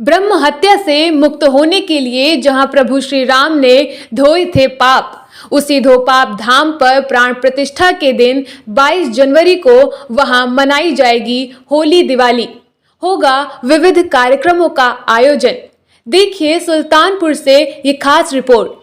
ब्रह्म हत्या से मुक्त होने के लिए जहां प्रभु श्री राम ने धोए थे पाप, उसी धो पाप धाम पर प्राण प्रतिष्ठा के दिन 22 जनवरी को वहां मनाई जाएगी होली दिवाली। होगा विविध कार्यक्रमों का आयोजन। देखिए सुल्तानपुर से ये खास रिपोर्ट।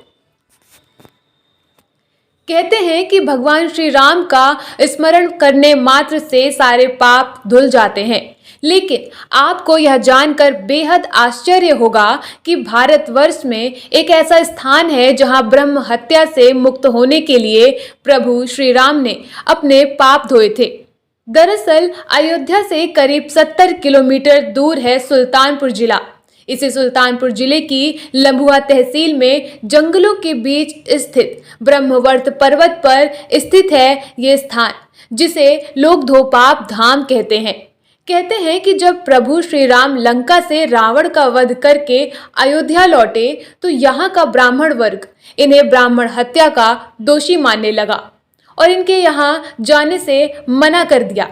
कहते हैं कि भगवान श्री राम का स्मरण करने मात्र से सारे पाप धुल जाते हैं, लेकिन आपको यह जानकर बेहद आश्चर्य होगा कि भारतवर्ष में एक ऐसा स्थान है जहां ब्रह्म हत्या से मुक्त होने के लिए प्रभु श्री राम ने अपने पाप धोए थे। दरअसल अयोध्या से करीब 70 किलोमीटर दूर है सुल्तानपुर जिला। इसी सुल्तानपुर जिले की लम्भुआ तहसील में जंगलों के बीच स्थित ब्रह्मवर्त पर्वत पर स्थित है ये स्थान, जिसे लोग धोपाप धाम कहते हैं। कहते हैं कि जब प्रभु श्री राम लंका से रावण का वध करके अयोध्या लौटे तो यहाँ का ब्राह्मण वर्ग इन्हें ब्राह्मण हत्या का दोषी मानने लगा और इनके यहाँ जाने से मना कर दिया।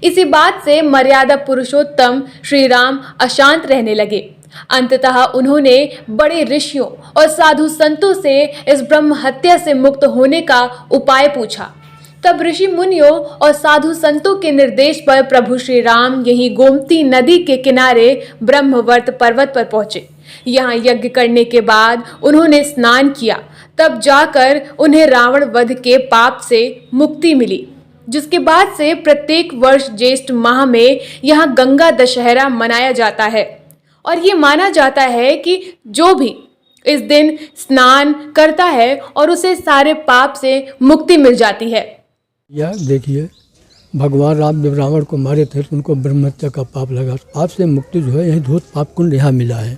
इसी बात से मर्यादा पुरुषोत्तम श्री राम अशांत रहने लगे। अंततः उन्होंने बड़े ऋषियों और साधु संतों से इस ब्रह्म हत्या से मुक्त होने का उपाय पूछा। तब ऋषि मुनियों और साधु संतों के निर्देश पर प्रभु श्री राम यहीं गोमती नदी के किनारे ब्रह्मवर्त पर्वत पर पहुंचे। यहाँ यज्ञ करने के बाद उन्होंने स्नान किया, तब जाकर उन्हें रावण वध के पाप से मुक्ति मिली, जिसके बाद से प्रत्येक वर्ष ज्येष्ठ माह में यहाँ गंगा दशहरा मनाया जाता है और ये माना जाता है कि जो भी इस दिन स्नान करता है और उसे सारे पाप से मुक्ति मिल जाती है। यह देखिए, भगवान राम जब रावण को मारे थे तो उनको ब्रह्म हत्या का पाप लगा। पाप से मुक्ति जो है यही धूत पाप कुंड यहाँ मिला है।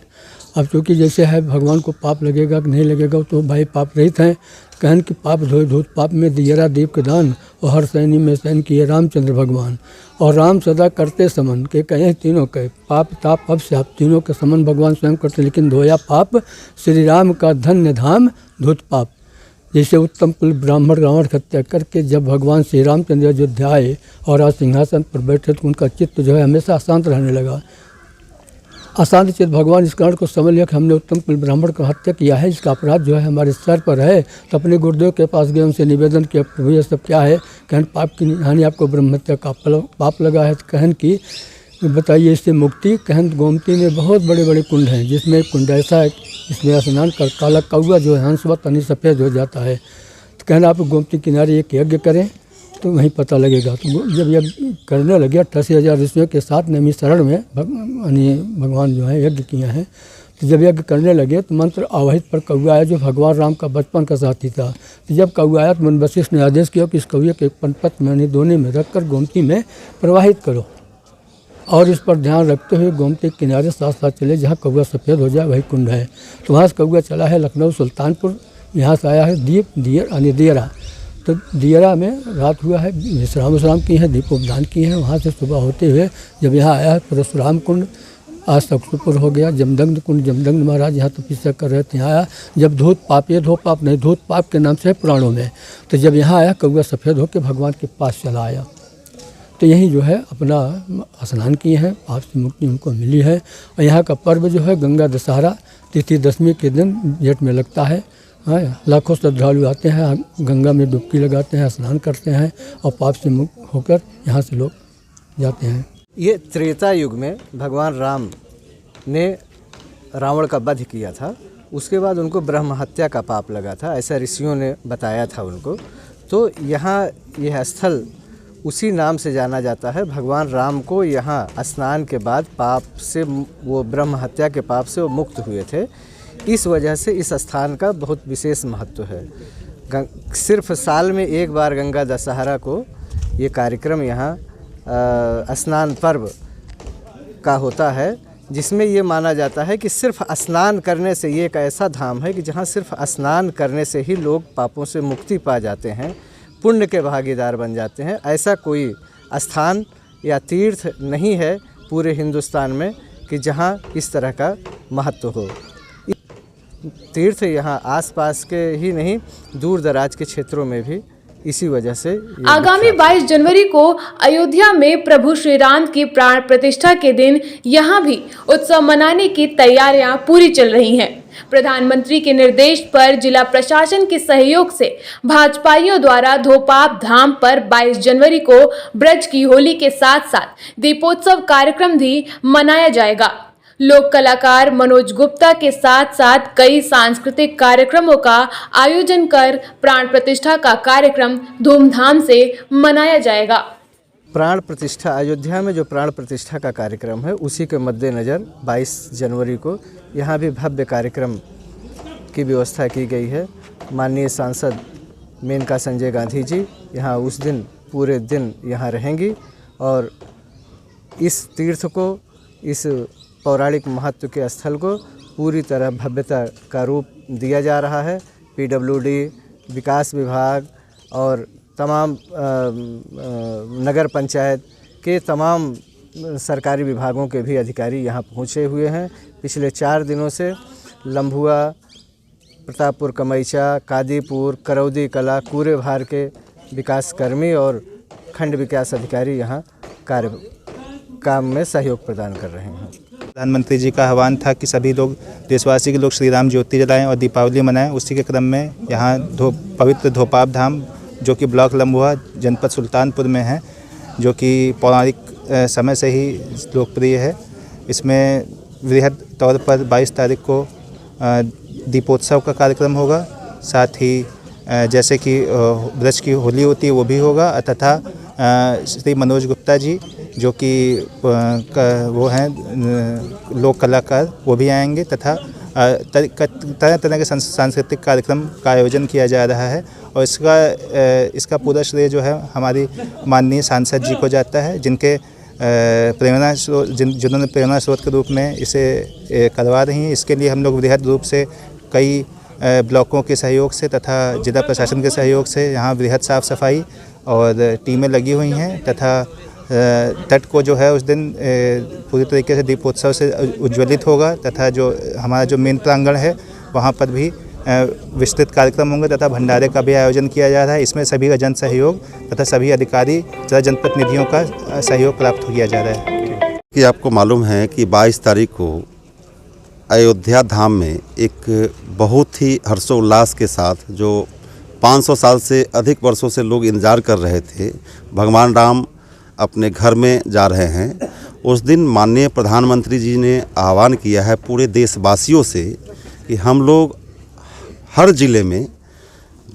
अब चूँकि जैसे है भगवान को पाप लगेगा कि नहीं लगेगा तो भाई पाप रहित हैं। कहन कि पाप धोए धूत पाप में दियरा दीप के दान और हर सैनी में सैन किए रामचंद्र भगवान। और राम सदा करते समन के कहें तीनों के पाप ताप अब से आप तीनों के समन भगवान स्वयं करते, लेकिन धोया पाप श्री राम का धन्य धाम धूत पाप। जैसे उत्तम कुल ब्राह्मण रावण हत्या करके जब भगवान श्री रामचंद्र अयोध्या आए और आज सिंहासन पर बैठे तो उनका चित्त जो है हमेशा अशांत रहने लगा। अशांत चित्त भगवान इस कारण को समझ लिया कि हमने उत्तम कुल ब्राह्मण को हत्या किया है, इसका अपराध जो है हमारे सर पर है। तो अपने गुरुदेव के पास गए, उनसे निवेदन किया, प्रभु ये सब क्या है। कहन पाप की हानि आपको ब्रह्म हत्या का पाप लगा है। तो कहन की बताइए इससे मुक्ति। कहन गोमती में बहुत बड़े बड़े कुंड हैं, जिसमें कुंड ऐसा है इसमें स्नान कर काला कौआ जो है हंसवत तनी सफ़ेद हो जाता है। तो कहना आप गोमती किनारे एक यज्ञ करें तो वहीं पता लगेगा। तो जब यज्ञ करने लगे 88,000 ऋषियों के साथ नैमिषारण्य में भगवान जो है यज्ञ किए हैं। तो जब यज्ञ करने लगे तो मंत्र आवाहित पर कौआ आया जो भगवान राम का बचपन का साथी था। तो जब कौआ आया तो मन वशिष्ठ ने आदेश किया कि इस कौए के एक पनपत में दोने में रखकर गोमती में प्रवाहित करो और इस पर ध्यान रखते हुए गोमती के किनारे साथ साथ चले, जहाँ कौआ सफ़ेद हो जाए वही कुंड है। तो वहाँ से कौआ चला है लखनऊ सुल्तानपुर, यहाँ से आया है दियरा। तो दियरा में रात हुआ है, विश्राम की है, दीपोपदान की है। वहाँ से सुबह होते हुए जब यहाँ आया है परशुराम कुंड, आज तक्षपुर हो गया, जमदग्नि कुंड, जमदग्नि महाराज यहाँ तपस्या कर रहे थे, यहाँ आया। जब धूत पाप, ये धो पाप नहीं, धूत पाप के नाम से है पुराणों में। तो जब यहाँ आया कौआ सफ़ेद होकर भगवान के पास चला आया। तो यहीं जो है अपना स्नान किए हैं, पाप से मुक्ति उनको मिली है। और यहाँ का पर्व जो है गंगा दशहरा तिथि 10वीं के दिन जेठ में लगता है। लाखों श्रद्धालु आते हैं, गंगा में डुबकी लगाते हैं, स्नान करते हैं और पाप से मुक्त होकर यहाँ से लोग जाते हैं। ये त्रेता युग में भगवान राम ने रावण का वध किया था। उसके बाद उनको ब्रह्म हत्या का पाप लगा था, ऐसा ऋषियों ने बताया था उनको। तो यहाँ यह स्थल उसी नाम से जाना जाता है। भगवान राम को यहाँ स्नान के बाद पाप से, वो ब्रह्म हत्या के पाप से वो मुक्त हुए थे। इस वजह से इस स्थान का बहुत विशेष महत्व है। सिर्फ साल में एक बार गंगा दशहरा को ये कार्यक्रम यहाँ स्नान पर्व का होता है, जिसमें ये माना जाता है कि सिर्फ स्नान करने से, ये एक ऐसा धाम है कि जहाँ सिर्फ स्नान करने से ही लोग पापों से मुक्ति पा जाते हैं, पुण्य के भागीदार बन जाते हैं। ऐसा कोई स्थान या तीर्थ नहीं है पूरे हिंदुस्तान में कि जहाँ इस तरह का महत्व हो। तीर्थ यहाँ आसपास के ही नहीं, दूर दराज के क्षेत्रों में भी इसी वजह से ये आगामी 22 जनवरी को अयोध्या में प्रभु श्री राम की प्राण प्रतिष्ठा के दिन यहां भी उत्सव मनाने की तैयारियां पूरी चल रही हैं। प्रधानमंत्री के निर्देश पर जिला प्रशासन के सहयोग से भाजपाइयों द्वारा धोपाप धाम पर 22 जनवरी को ब्रज की होली के साथ साथ दीपोत्सव कार्यक्रम भी मनाया जाएगा। लोक कलाकार मनोज गुप्ता के साथ साथ कई सांस्कृतिक कार्यक्रमों का आयोजन कर प्राण प्रतिष्ठा का कार्यक्रम धूमधाम से मनाया जाएगा। प्राण प्रतिष्ठा अयोध्या में जो प्राण प्रतिष्ठा का कार्यक्रम है उसी के मद्देनज़र 22 जनवरी को यहाँ भी भव्य कार्यक्रम की व्यवस्था की गई है। माननीय सांसद मेनका संजय गांधी जी यहाँ उस दिन पूरे दिन यहाँ रहेंगी और इस तीर्थ को, इस पौराणिक महत्व के स्थल को पूरी तरह भव्यता का रूप दिया जा रहा है। पीडब्ल्यूडी, विकास विभाग और तमाम नगर पंचायत के तमाम सरकारी विभागों के भी अधिकारी यहाँ पहुँचे हुए हैं। पिछले 4 दिनों से लम्भुआ, प्रतापपुर कमैचा, कादीपुर, करौदी कला, कूरे भार के विकासकर्मी और खंड विकास अधिकारी यहाँ काम में सहयोग प्रदान कर रहे हैं। प्रधानमंत्री जी का आह्वान था कि सभी लोग, देशवासी के लोग श्री राम ज्योति जलाएं और दीपावली मनाएं। उसी के क्रम में यहाँ पवित्र धोपाप धाम, जो कि ब्लॉक लम्भुआ जनपद सुल्तानपुर में है, जो कि पौराणिक समय से ही लोकप्रिय है, इसमें वृहद तौर पर 22 तारीख को दीपोत्सव का कार्यक्रम होगा। साथ ही जैसे कि ब्रज की होली होती है वो भी होगा, तथा श्री मनोज गुप्ता जी जो कि वो हैं लोक कलाकार, वो भी आएंगे, तथा तरह तरह के सांस्कृतिक कार्यक्रम का आयोजन किया जा रहा है। और इसका पूरा श्रेय जो है हमारी माननीय सांसद जी को जाता है, जिनके जिन्होंने प्रेरणा स्रोत के रूप में इसे करवा रही हैं। इसके लिए हम लोग वृहद रूप से कई ब्लॉकों के सहयोग से तथा जिला प्रशासन के सहयोग से यहाँ वृहद साफ सफाई और टीमें लगी हुई हैं, तथा तट को जो है उस दिन पूरी तरीके से दीपोत्सव से उज्ज्वलित होगा, तथा जो हमारा जो मेन प्रांगण है वहाँ पर भी विस्तृत कार्यक्रम होंगे, तथा भंडारे का भी आयोजन किया जा रहा है। इसमें सभी का जन सहयोग तथा सभी अधिकारी तथा जनप्रतिनिधियों का सहयोग प्राप्त किया जा रहा है। कि आपको मालूम है कि 22 तारीख को अयोध्या धाम में एक बहुत ही हर्षोल्लास के साथ, जो 500 साल से अधिक वर्षों से लोग इंतज़ार कर रहे थे, भगवान राम अपने घर में जा रहे हैं। उस दिन माननीय प्रधानमंत्री जी ने आह्वान किया है पूरे देशवासियों से कि हम लोग हर ज़िले में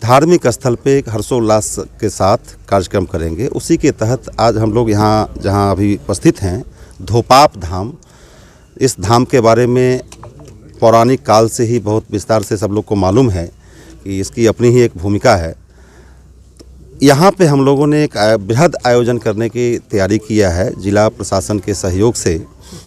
धार्मिक स्थल पे एक हर्षोल्लास के साथ कार्यक्रम करेंगे। उसी के तहत आज हम लोग यहाँ जहाँ अभी उपस्थित हैं, धोपाप धाम, इस धाम के बारे में पौराणिक काल से ही बहुत विस्तार से सब लोग को मालूम है कि इसकी अपनी ही एक भूमिका है। यहाँ पे हम लोगों ने एक बृहद आयोजन करने की तैयारी किया है जिला प्रशासन के सहयोग से।